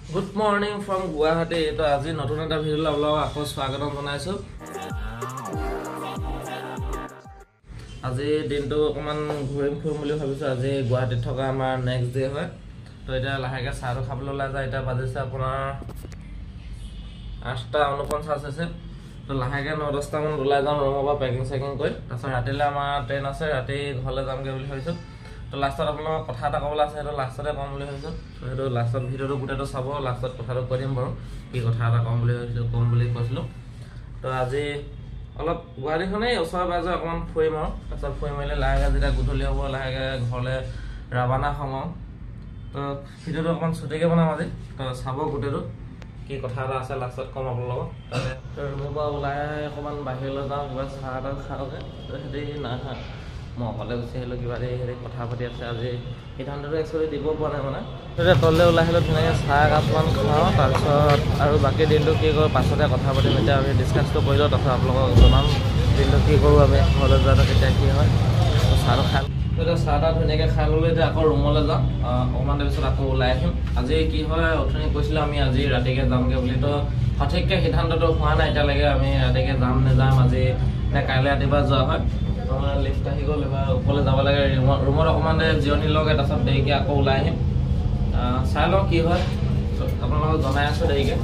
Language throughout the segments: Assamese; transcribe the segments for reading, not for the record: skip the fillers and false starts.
Good morning from Guwahati. তো আজি নতুন এটা ভিডিঅ' আপোনালোকক আকৌ স্বাগতম জনাইছো। আজি দিনটো অকমান ঘূৰিম ফুৰিম বুলি ভাবিছো। আজি গুৱাহাটীত থকা আমাৰ নেক্সট ডে হয়। তো এটা লাহেকে চাহটো খাবলৈ ওলাই যায়। এটা বাজিছে আপোনাৰ 8:49 আছে। তো লাহেকে 9-10টা মান ওলাই যাম ৰুমৰ পৰা পেকিং চেকিং কৰি। তাৰপিছত ৰাতিলৈ আমাৰ ট্ৰেইন আছে। ৰাতি ঘৰলৈ যামগে বুলি ভাবিছো। তো লাষ্টত আপোনালোকক কথা এটা ক'বলৈ আছে, সেইটো লাষ্টতে ক'ম বুলি ভাবিছোঁ। তো সেইটো লাষ্টত ভিডিঅ'টো গোটেইটো চাব, লাষ্টত কথাটো কৈ দিম বাৰু কি কথা এটা ক'ম বুলি কৈছিলোঁ। তো আজি অলপ গুৱাহাটীখনেই ওচৰে পাজৰে অকণমান ফুৰিম আৰু তাৰপিছত ফুৰি মেলি লাহেকৈ যেতিয়া গধূলি হ'ব লাহেকৈ ঘৰলৈ ৰাওনা হ'ম আৰু। তো ভিডিঅ'টো অকণমান ছুটিকৈ বনাম আজি। তো চাব গোটেইটো কি কথা এটা আছে, লাষ্টত ক'ম আপোনালোকক। তাতে ৰুমৰ পৰা ওলাই অকণমান বাহিৰলৈ যাওঁ, কিবা চাহ এটা খাওঁগৈ। তো সিহঁতি নাহা, মই অকলে গুচি আহিলোঁ। কিবা হেৰি কথা পাতি আছে। আজি সিদ্ধান্তটো একচুৱেলি দিব পৰা নাই মানে। তেতিয়া তললৈ ওলাই আহিলোঁ, ধুনীয়াকৈ চাহ একাপমান খাওঁ। তাৰপিছত আৰু বাকী দিনটো কি কৰোঁ পাছতে কথা পাতিম। এতিয়া আমি ডিছকাছটো কৰি লওঁ, তাৰপিছত আপোনালোকক জনাম দিনটো কি কৰোঁ আমি ঘৰলৈ যোৱাটো কেতিয়া কি হয়। চাহটো খাই এতিয়া চাহ তাহ ধুনীয়াকৈ খাই ল'লোঁ। এতিয়া আকৌ ৰুমলৈ যাওঁ, অকণমান দেৰি পিছত আকৌ ওলাই আহিম। আজি কি হয় অথনি কৈছিলোঁ আমি আজি ৰাতিকৈ যামগৈ বুলি। তো সঠিককৈ সিদ্ধান্তটো হোৱা নাই এতিয়ালৈকে। আমি ৰাতিকৈ যাম নেযাম, আজি নে কাইলৈ ৰাতিপুৱা যোৱা হয়। লিফ্ট আহি গ'ল, এবাৰ ওপৰলৈ যাব লাগে। ৰুমত অকণমান দেৰি জিৰণি লওঁগৈ, তাৰপিছত দেৰিকৈ আকৌ ওলাই আহিম। চাই লওঁ কি হয়, আপোনালোকক জনাই আছোঁ দেৰিকৈ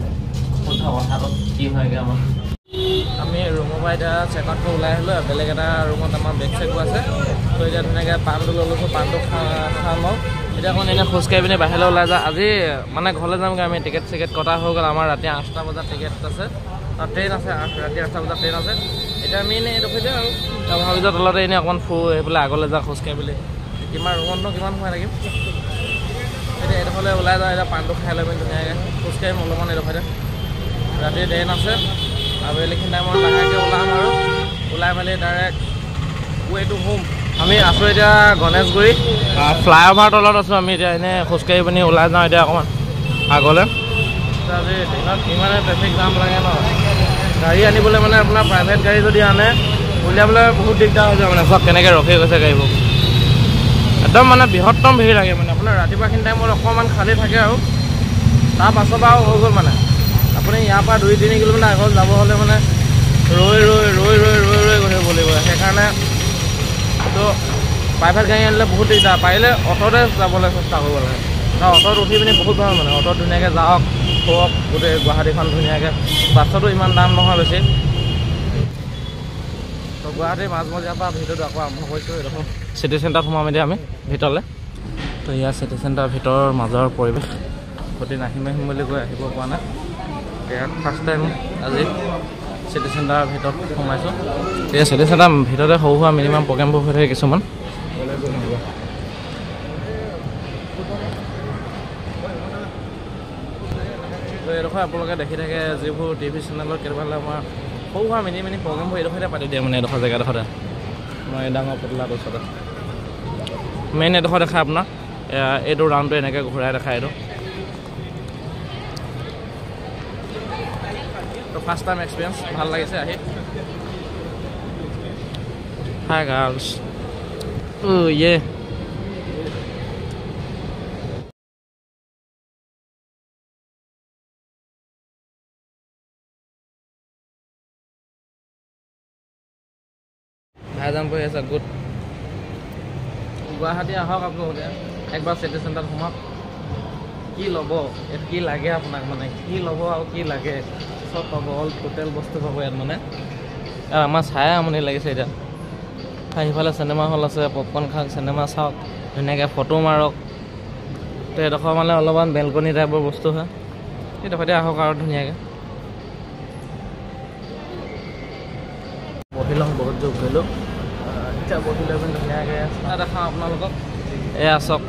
শুদ্ধ কথাটো কি হয়গৈ আমাৰ। আমি ৰুমৰ পৰা এতিয়া চেকআউট কৰি ওলাই আহিলোঁ। বেলেগ এটা ৰুমত আমাৰ বেগ চেগো আছে। তো এতিয়া ধুনীয়াকৈ পাণটো লৈ লৈছোঁ, পাণটো খাম আৰু এতিয়া অকণ এনেই খোজকাঢ়ি পিনে বাহিৰলৈ ওলাই যাওঁ। আজি মানে ঘৰলৈ যামগৈ আমি। টিকেট চিকেট কটা হৈ গ'ল আমাৰ। ৰাতি 8টা বজাত টিকেট আছে, ট্ৰেইন আছে। ৰাতি 8টা বজাত ট্ৰেইন আছে। এতিয়া আমি এনেই এইডোখৰতে আৰু ভাবিছোঁ তলতে এনেই অকণমান সেইফালে আগলৈ যাওঁ খোজকাঢ়ি বুলি। কিমান ৰুমতনো কিমান সোমাই থাকিম। এতিয়া এইডোখৰলৈ ওলাই যাওঁ। এতিয়া পাণটো খাই লৈ পিনি ধুনীয়াকৈ খোজকাঢ়িম অলপমান এইডোখৰতে। ৰাতি ট্ৰেইন আছে। আবেলিখিনি টাইমত লাহেকৈ ওলাম আৰু ওলাই মেলি ডাইৰেক্ট ৱে টু হোম। আমি আছোঁ এতিয়া গণেশগুৰি ফ্লাইঅভাৰ তলত আছোঁ আমি। এতিয়া এনেই খোজকাঢ়ি পিনি ওলাই যাওঁ এতিয়া অকণমান আগলৈ। আজি ট্ৰেইনত ইমানে ট্ৰেফিক জাম লাগে ন। গাড়ী আনিবলৈ মানে আপোনাৰ প্ৰাইভেট গাড়ী যদি আনে উলিয়াবলৈ বহুত দিগদাৰ হৈ যায় মানে। চব কেনেকৈ ৰখি গৈছে গাড়ীবোৰ, একদম মানে বৃহত্তম ভিৰ লাগে মানে। আপোনাৰ ৰাতিপুৱাখিনি টাইমত অকণমান খালী থাকে আৰু তাৰ পাছৰ পৰা হৈ গ'ল মানে। আপুনি ইয়াৰ পৰা 2-3 কিলোমিটাৰ আগত যাব হ'লে মানে ৰৈ ঘূৰিব লাগিব। সেইকাৰণে তো প্ৰাইভেট গাড়ী আনিলে বহুত দিগদাৰ। পাৰিলে অ'টতে যাবলৈ চেষ্টা কৰিব লাগে। অ'টত উঠি পিনি বহুত ভাল মানে। অ'টত ধুনীয়াকৈ যাওক, শুৱক, গোটেই গুৱাহাটীখন ধুনীয়াকৈ। বাছতো ইমান দাম নহয় বেছি। তো গুৱাহাটীৰ মাজমজিয়াৰ পৰা ভিডিঅ'টো আকৌ আৰম্ভ কৰিছোঁ। এইডোখৰ চিটি চেণ্টাৰত সোমাম এতিয়া আমি ভিতৰলৈ। তো ইয়াৰ চিটি চেণ্টাৰৰ ভিতৰৰ মাজৰ পৰিৱেশ প্ৰতি আহিম বুলি কৈ আহিব পৰা নাই। ইয়াত ফাৰ্ষ্ট টাইম আজি চিটি চেণ্টাৰৰ ভিতৰত সোমাইছোঁ। এতিয়া চিটি চেণ্টাৰ ভিতৰতে সৰু সুৰা মিনিমাম প্ৰগ্ৰেমবোৰ হৈ থাকে কিছুমান। তো এইডোখৰ আপোনালোকে দেখি থাকে যিবোৰ টিভি চেনেলত কেতিয়াবা আমাৰ সৰু সুৰা মিনি প্ৰগ্ৰেমবোৰ এইডোখৰতে পাতি দিয়ে মানে। এইডোখৰ জেগাডোখৰতে মই ডাঙৰ পুতলাটোৰ ওচৰতে মেইন এইডোখৰ দেখায় আপোনাৰ। এইটো ৰাউণ্ডটো এনেকৈ ঘূৰাই দেখায় এইটো। তো ফাৰ্ষ্ট টাইম এক্সপিৰিয়েঞ্চ ভাল লাগিছে আহি। হাই গাৰ্লছ, ইয়ে হাই জাম্প হৈ আছে। গুড। গুৱাহাটী আহক আপোনালোকে একবাৰ চিটি চেণ্টাৰত সোমাওক। কি ল'ব, কি লাগে আপোনাক মানে, কি ল'ব আৰু কি লাগে চব পাব। অল টোটেল বস্তু পাব ইয়াত মানে। আৰু আমাৰ চাই আমনি লাগিছে এতিয়া। সিফালে চিনেমা হল আছে, পপকৰ্ণ খাওক, চিনেমা চাওক, ধুনীয়াকৈ ফটো মাৰক। তো এইডোখৰ মানে অলপমান বেলকনি টাইপৰ বস্তু হয়। এইডোখৰতে আহক আৰু ধুনীয়াকৈ বহি লওঁ। বহুত যোগ কৰিলোঁ। এতিয়া বহি লৈ পিনি ধুনীয়াকৈ চাহ দেখাওঁ আপোনালোকক। এয়া চাওক,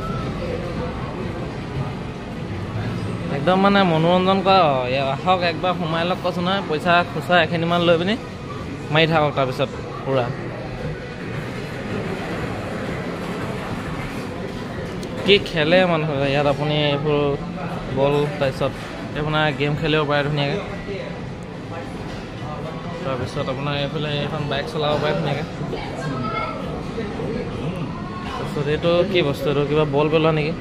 একদম মানে মনোৰঞ্জন কৰা। আহক একবাৰ সোমাই লওক কৈছোঁ নহয়। পইচা খুচৰা এখিনিমান লৈ পিনি মাৰি থাকক তাৰপিছত পূৰা। কি খেলে মানুহে ইয়াত। আপুনি এইবোৰ বল, তাৰপিছত আপোনাৰ গেম খেলিব পাৰে ধুনীয়াকৈ। তাৰপিছত আপোনাৰ এইফালে এখন বাইক চলাব পাৰে ধুনীয়াকৈ। তাৰপিছত এইটো কি বস্তু, এইটো কিবা বল পেলোৱা নেকি।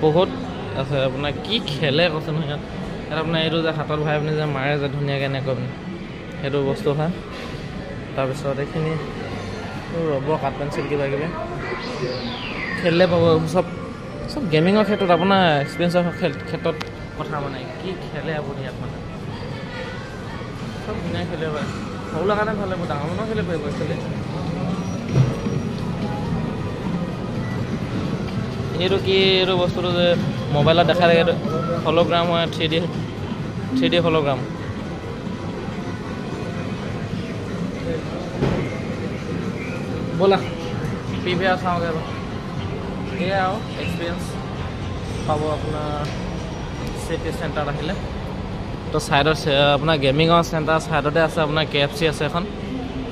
বহুত আছে আপোনাৰ কি খেলে কৈছে নহয় ইয়াত আপোনাৰ এইটো যে হাতত ভৰাই আপুনি যে মাৰে যে ধুনীয়াকৈ এনেকৈ আপুনি সেইটো বস্তু হয় তাৰপিছত এইখিনি ৰবৰ কাঠ পেঞ্চিল কিবা কিবি খেলিলে পাব চব গেমিঙৰ ক্ষেত্ৰত আপোনাৰ এক্সপিৰিয়েঞ্চৰ ক্ষেত্ৰত কথা মানে কি খেলে আপুনি ইয়াত মানে চব ধুনীয়া খেলিব পাৰে সৰুৰ কাৰণে ভাল লাগিব ডাঙৰ মানুহ খেলিব পাৰিব একচুৱেলি এইটো কি এইটো বস্তুটো যে মোবাইলত দেখা থাকে এইটো হলোগ্ৰাম হয় 3D হলোগ্ৰাম ব'লা PVR চাওঁগৈ এবাৰ এয়া আৰু এক্সপিৰিয়েঞ্চ পাব আপোনাৰ চিটি চেণ্টাৰত আহিলে তো ছাইডত আপোনাৰ গেমিঙৰ চেণ্টাৰ ছাইডতে আছে আপোনাৰ KFC আছে এখন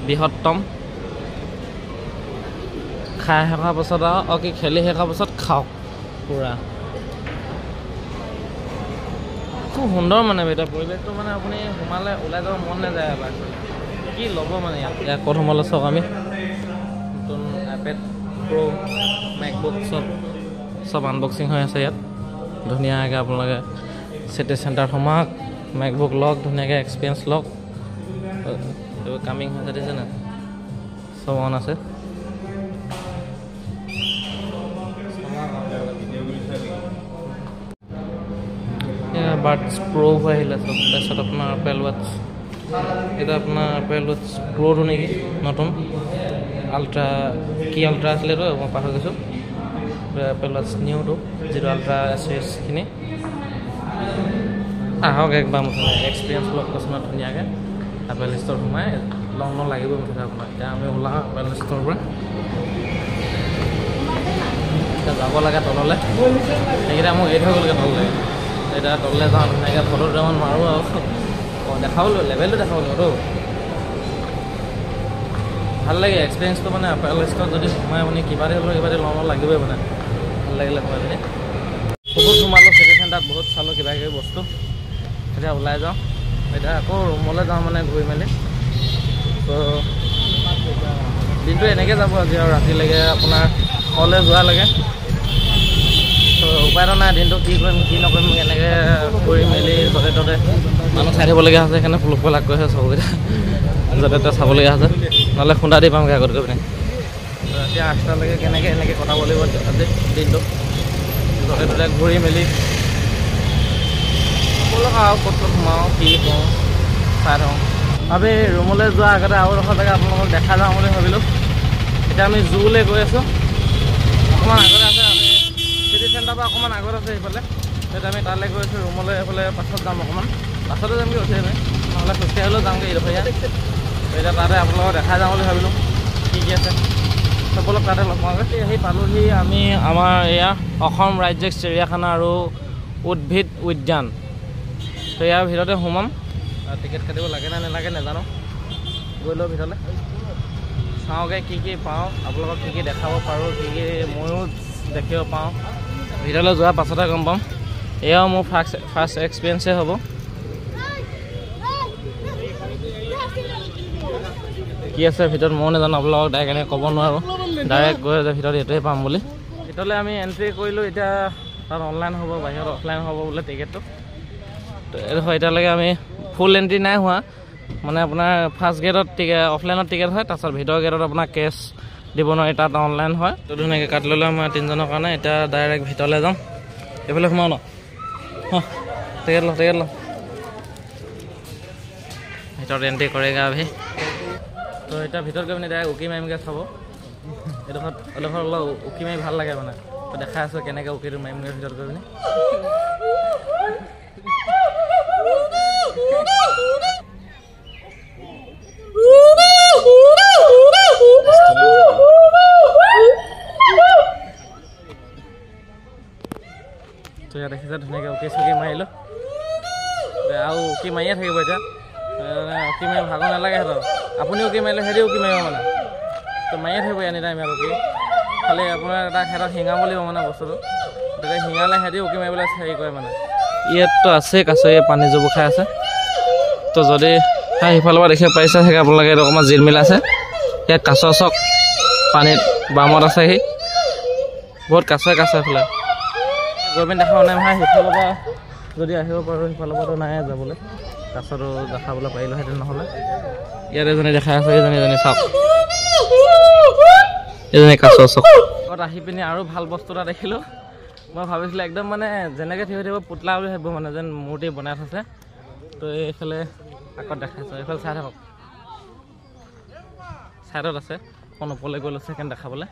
বৃহত্তম খাই শেষৰ পাছত আৰু কি খেলি শেষৰ পাছত খাওক পূৰা খুব সুন্দৰ মানে এতিয়া পৰিৱেশটো মানে আপুনি সোমালে ওলাই যাব মন নাযায় এবাৰ কি ল'ব মানে ইয়াত ক'ত সোমালে চাওক আমি নতুন iPad Pro MacBook চব আনবক্সিং হৈ আছে ইয়াত ধুনীয়াকৈ আপোনালোকে চিটি চেণ্টাৰত সোমাওক MacBook লওক ধুনীয়াকৈ এক্সপিৰিয়েঞ্চ লওক এইবোৰ কামিং হৈছে দিছে নাই চব অন আছে বাডছ Pro হৈ আহিলে চব তাৰপিছত আপোনাৰ Apple Watch এটা আপোনাৰ Apple Watch Proটো নেকি নতুন আল্ট্ৰা কি আল্ট্ৰা আছিলে এইটো মই পাহৰি গৈছোঁ Apple Watch নিউটো যিটো আল্ট্ৰা চিৰিজখিনি আহক একবাৰ মুঠতে এক্সপিৰিয়েঞ্চ লওক কিছুমান ধুনীয়াকৈ Apple ষ্ট'ৰ সোমাই লং লাগিব মুঠতে আপোনাক এতিয়া আমি ওলাওঁ Apple ষ্ট'ৰৰ পৰা এতিয়া যাব লাগে তললৈ সেইকেইটা মোক এৰি থৈ গ'লগৈ তললৈ এতিয়া তললৈ যাওঁ ধুনীয়াকৈ ফটো দুটামান মাৰোঁ আৰু দেখাবলৈ লেভেলটো দেখাবলৈতো ভাল লাগে এক্সপিৰিয়েঞ্চটো মানে Apple ষ্ট'ৰত যদি সোমাই আপুনি কিবা দি হ'লেও কিবা দি লং লাগিবই মানে ভাল লাগিলে সোমাই পিনে বহুত সোমালোঁ চিটি চেণ্টাৰত বহুত চালোঁ কিবা কিবি বস্তু এতিয়া ওলাই যাওঁ এতিয়া আকৌ ৰুমলৈ যাওঁ মানে ঘূৰি মেলি তো দিনটো এনেকৈ যাব আজি আৰু ৰাতিলৈকে আপোনাৰ ঘৰলৈ যোৱালৈকে তো উপায়তো নাই দিনটো কি কৰিম কি নকৰিম এনেকৈ কৰি মেলি য'তে ত'তে মানুহ চাই থাকিবলগীয়া হৈছে সেইকাৰণে ফুলক লাগ কৰিছে চবকেইটা য'তে ত'তে চাবলগীয়া হৈছে নহ'লে খুন্দা দি পামগৈ আগত গৈ পিনে এতিয়া 8টালৈকে কেনেকৈ এনেকৈ কটাব লাগিব আজি দিনটো য'তে ত'তে ঘূৰি মেলি আৰু ক'ত সোমাওঁ কি কৰোঁ চাই থাকোঁ ভাবি ৰুমলৈ যোৱাৰ আগতে আৰু এডোখৰ জেগা আপোনালোকক দেখা যাওঁ বুলি ভাবিলোঁ এতিয়া আমি জুলৈ গৈ আছোঁ অকণমান আগতে আছে আমি চিটি চেণ্টাৰৰ পৰা অকণমান আগত আছে সেইফালে তেতিয়া আমি তালৈ গৈ আছোঁ ৰুমলৈ এইফালে পাছত যাম অকণমান পাছতে যামগৈ উঠি আমি নহ'লে খোজকাঢ়ি হ'লেও যামগৈ এইডোখৰ ইয়াত এতিয়া তাতে আপোনালোকক দেখা যাওঁ বুলি ভাবিলোঁ কি আছে সকলোক তাতে লগ পাওঁগৈ আহি পালোঁহি আমি আমাৰ এয়া অসম ৰাজ্যিক চিৰিয়াখানা আৰু উদ্ভিদ উদ্যান তো ইয়াৰ ভিতৰতে সোমাম টিকেট কাটিব লাগে নে নালাগে নাজানো গৈ লওঁ ভিতৰলৈ চাওঁগৈ কি পাওঁ আপোনালোকক কি দেখাব পাৰোঁ কি ময়ো দেখিব পাওঁ ভিতৰলৈ যোৱাৰ পাছতহে গম পাম এয়াও মোৰ ফাৰ্ষ্ট এক্সপিৰিয়েঞ্চে হ'ব কি আছে ভিতৰত ময়ো নাজানো আপোনালোকক ডাইৰেক্ট এনেকৈ ক'ব নোৱাৰোঁ ডাইৰেক্ট গৈ ভিতৰত এইটোৱে পাম বুলি ভিতৰলৈ আমি এণ্ট্ৰি কৰিলোঁ এতিয়া তাত অনলাইন হ'ব বাহিৰত অফলাইন হ'ব বোলে টিকেটটো হয় এতিয়ালৈকে আমি ফুল এণ্ট্ৰি নাই হোৱা মানে আপোনাৰ ফাৰ্ষ্ট গেটত অফলাইনত টিকেট হয় তাৰপিছত ভিতৰ গেটত আপোনাৰ কেছ দিব নোৱাৰি তাত অনলাইন হয় তো ধুনীয়াকৈ কাটি ল'লোঁ আমাৰ 3জনৰ কাৰণে এতিয়া ডাইৰেক্ট ভিতৰলৈ যাওঁ এইফালে সোমাওঁ ন টিকেট লওঁ ভিতৰত এণ্ট্ৰি কৰেগৈ আহি তো এতিয়া ভিতৰত গৈ পিনে ডাইৰেক্ট উকি মাৰিমগৈ চাব এইডোখৰত অলপ উকি মাৰি ভাল লাগে মানে দেখাই আছোঁ কেনেকৈ উকিটো মাৰিমগৈ ভিতৰত গৈ পিনে তো ইয়াত দেখিছে ধুনীয়াকৈ উকি চুকি মাৰিলোঁ আৰু উকি মাৰিয়ে থাকিব এতিয়া উকি মাৰি ভাগৰ নালাগে সিহঁতৰ আপুনি উকি মাৰিলে সিহঁতি উকি মাৰিব মানে তো মাৰিয়ে থাকিব এনি টাইম ইয়াত উকি খালি আপোনাৰ এটা সিহঁতক শিঙাব লাগিব মানে বস্তুটো গতিকে শিঙালে সিহঁতি উকি মাৰিবলৈ হেৰি কৰে মানে ইয়াততো আছে কাছ পানী জুবু খাই আছে তো যদি সিফালৰ পৰা দেখিব পাৰিছে চাগে আপোনালোকে এইটো অকণমান জিলমিল আছে ইয়াত কাছ চক পানীত বামত আছে সি বহুত কাছ এইফালে গৈ পিনি দেখাব নাই ভাই সেইফালৰ পৰা যদি আহিব পাৰোঁ সেইফালৰ পৰাতো নাই যাবলৈ কাছতো দেখাবলৈ পাৰিলোহেঁতেন নহ'লে ইয়াত এজনী দেখাই আছে এজনী চাওক এজনী কাছ চক আহি পিনি আৰু ভাল বস্তু এটা দেখিলোঁ মই ভাবিছিলোঁ একদম মানে যেনেকৈ থিয় থাকিব পুতলা বুলি ভাবিব মানে যেন মূৰ্তি বনাই থৈছে তো এইফালে আগত দেখাইছোঁ এইফালে চাই থাকক ছাইডত আছে অকণ ওপৰলৈ গৈ লৈছে সেইকাৰণে দেখাবলৈ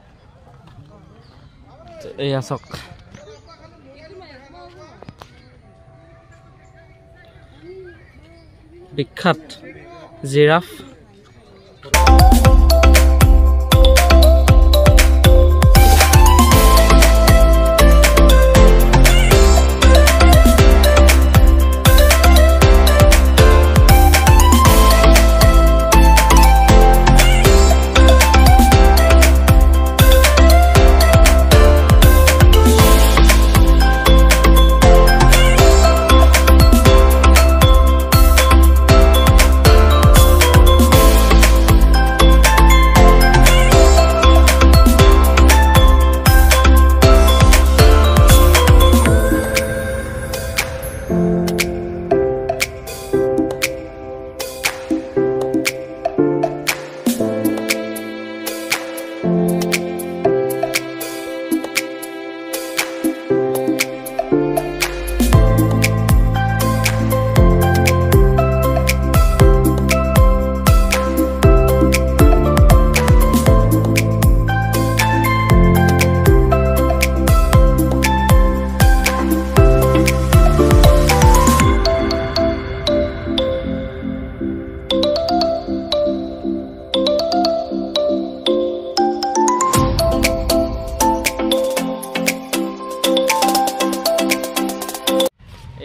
এয়া চাওক বিখ্যাত জিৰাফ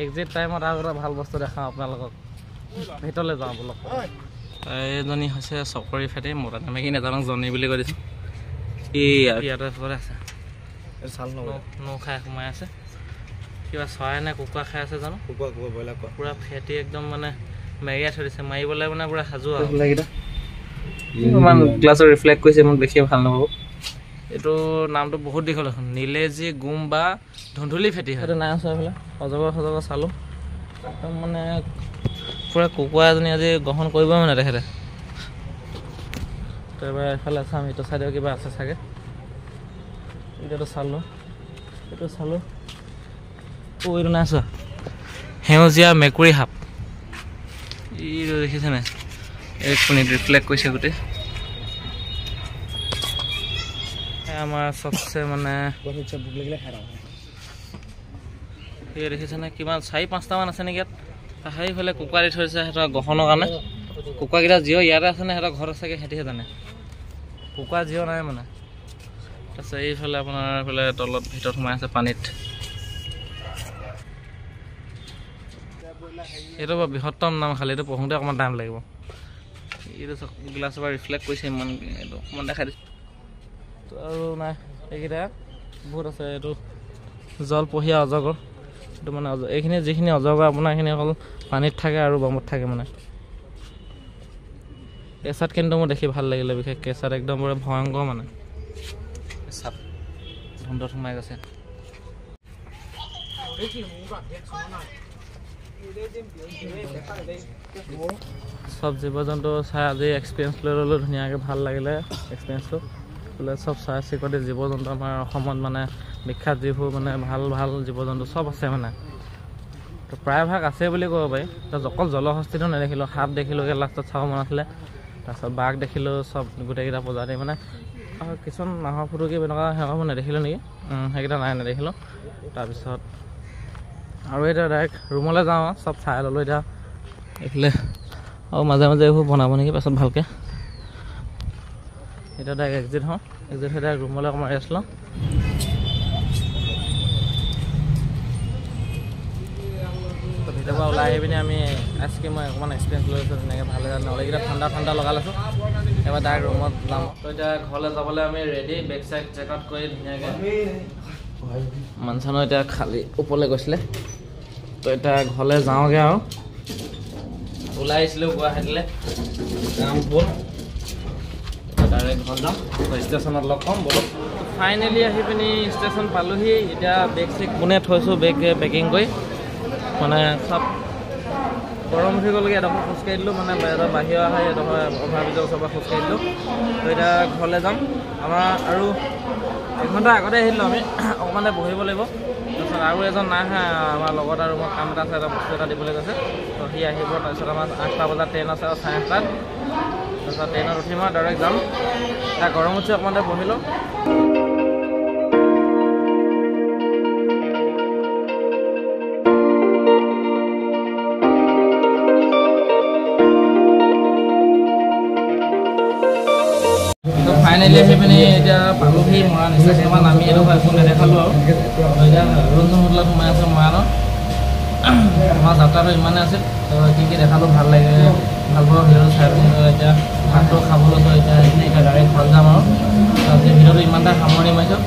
এক্সিট টাইমত আৰু এটা ভাল বস্তু দেখাওঁ আপোনালোকক ভিতৰলৈ যাওঁ বলক এইজনী হৈছে চকৰি ফেটি মোৰ তাত আমি কি নাজানো জনী বুলি কৈ দিছোঁ ইয়াতে আছে চাল নৌ খাই সোমাই আছে কিবা চৰাই নে কুকুৰা খাই আছে জানো পুৰা ফেটি একদম মানে মেৰিয়াই থৈ দিছে মাৰিবলৈ মানে পুৰা সাজু আৰু ইমান গ্লাছত ৰিফ্লেক্ট কৰিছে মোক দেখিয়ে ভাল নহ'ব এইটো নামটো বহুত দীঘল এখন নীলেজী গুম বা ধুন্দুলি ফেটি সেইটো নাই আছোঁ এইফালে অজগৰ চালোঁ একদম মানে পুৰা কুকুৰা এজনী আজি গ্ৰহণ কৰিব মানে তেখেতে তো এবাৰ এইফালে চাম এইটো চাইডেও কিবা আছে চাগে এতিয়াতো চালোঁ এইটো চালোঁ এইটো নাই চোৱা সেউজীয়া মেকুৰী সাপ এইটো দেখিছেনে এক মিনিট ৰিফ্লেক্ট কৰিছে গোটেই আমাৰ চবচে মানে দেখিছেনে কিমান 4-5টামান আছে নেকি ইয়াত সেইফালে কুকুৰা দি থৈছে সিহঁতৰ গহনৰ কাৰণে কুকুৰাকেইটা জিঅ' ইয়াতে আছে নে সিহঁতৰ ঘৰত চাগে সিহঁতিহে জানে কুকুৰা জিঅ' নাই মানে তাৰপিছত এইফালে আপোনাৰ এইফালে তলত ভিতৰত সোমাই আছে পানীত এইটো বৰ বৃহত্তম নাম খালি এইটো পঢ়োঁতে অকণমান টাইম লাগিব এইটো গ্লাছৰ পৰা ৰিফ্লেক্ট কৰিছে ইমান এইটো অকণমান দেখাই দিছোঁ তো আৰু নাই এইকেইটা বহুত আছে এইটো জলপহীয়া অজগৰ এইটো মানে এইখিনি যিখিনি অজগৰ আপোনাৰ এইখিনি অকল পানীত থাকে আৰু বামত থাকে মানে কেঁচাত কিন্তু মোৰ দেখি ভাল লাগিলে বিশেষ কেঁচাত একদম পুৰা ভয়ংকৰ মানে চাপ ধুন্দত সোমাই গৈছে সব জীৱ জন্তু চাই আজি এক্সপিৰিয়েঞ্চ লৈ ল'লোঁ ধুনীয়াকৈ ভাল লাগিলে এক্সপিৰিয়েঞ্চটো বোলে চব চাই চিৰিকটি জীৱ জন্তু আমাৰ অসমত মানে বিখ্যাত যিবোৰ মানে ভাল ভাল জীৱ জন্তু চব আছে মানে তো প্ৰায়ভাগ আছে বুলি ক'ব পাৰি তো অকল জলহস্তীটো নেদেখিলোঁ সাপ দেখিলোঁ লাষ্টত চাব মন আছিলে তাৰপিছত বাঘ দেখিলোঁ চব গোটেইকেইটা প্ৰজাতি মানে কিছুমান নাহৰ ফুটুকি এনেকুৱা সেনেকুৱা নেদেখিলোঁ নেকি সেইকেইটা নাই নেদেখিলোঁ তাৰপিছত আৰু এতিয়া ডাইৰেক্ট ৰুমলৈ যাওঁ চব চাই ল'লোঁ এতিয়া এইফালে আৰু মাজে মাজে এইবোৰ বনাব নেকি পাছত ভালকৈ এতিয়া ডাইৰেক্ট এক্সিট হওঁ এক্সিট হৈ ডাইৰেক্ট ৰুমলৈ অকণমান ৰেষ্ট লওঁ ভিতৰৰ পৰা ওলাই আহি পিনি আমি আইচক্ৰীম মই অকণমান এক্সপিৰিয়েঞ্চ লৈ আছোঁ ধুনীয়াকৈ ভালে নহ'লে এইকেইটা ঠাণ্ডা লগাই লৈছোঁ এবাৰ ডাইৰেক্ট ৰুমত যাম তো এতিয়া ঘৰলৈ যাবলৈ আমি ৰেডি বেগ চেক চেক আউট কৰি ধুনীয়াকৈ মানচানো এতিয়া খালী ওপৰলৈ গৈছিলে তো এতিয়া ঘৰলৈ যাওঁগৈ আৰু ওলাই আহিছিলোঁ গুৱাহাটীলৈ কাম হ'ল ডাইৰেক্ট ঘৰত যাম ষ্টেচনত লগ পাম বলক ফাইনেলি আহি পিনি ষ্টেচন পালোহি এতিয়া বেগ চেগ কোনে থৈছোঁ বেগ পেকিং কৰি মানে চব গৰম উঠি গ'লগৈ এডোখৰ খোজকাঢ়ি দিলোঁ মানে বাহিৰৰ আহে এডোখৰ অভাৰব্ৰিজৰ ওচৰৰ পৰা খোজকাঢ়ি দিলোঁ তো এতিয়া ঘৰলৈ যাম আমাৰ আৰু এঘণ্টা আগতে আহিলোঁ আমি অকণমানে বহিব লাগিব তাৰপিছত আৰু এজন নাই আহা আমাৰ লগত আৰু মই কাম এটা আছে এটা বস্তু এটা দিবলৈ গৈছে তো সি আহিব তাৰপিছত আমাৰ 8টা বজাত ট্ৰেইন আছে আৰু 8:30 তাৰপিছত ট্ৰেইনত উঠিম আৰু ডাইৰেক্ট যাম এতিয়া গৰম উঠি অকণমানে বহিলোঁ ফাইনেলি আহি পিনি এতিয়া পালোহি মৰাণ ষ্টেচনত আমি এডোখৰ এখন নেদেখালোঁ আৰু এতিয়া ৰঞ্জন হোটেলত সোমাই আছোঁ মৰাণত আমাৰ যাত্ৰাটো ইমানে আছিল কি কি দেখালোঁ ভাল লাগে ভাল পোৱা ভিডিঅ'টো চাই পিনি এতিয়া ভাতটো খাবলৈ এতিয়া ডাইৰেক্ট ঘৰত যাম আৰু ভিডিঅ'টো ইমানটা সামৰণি মাৰিছোঁ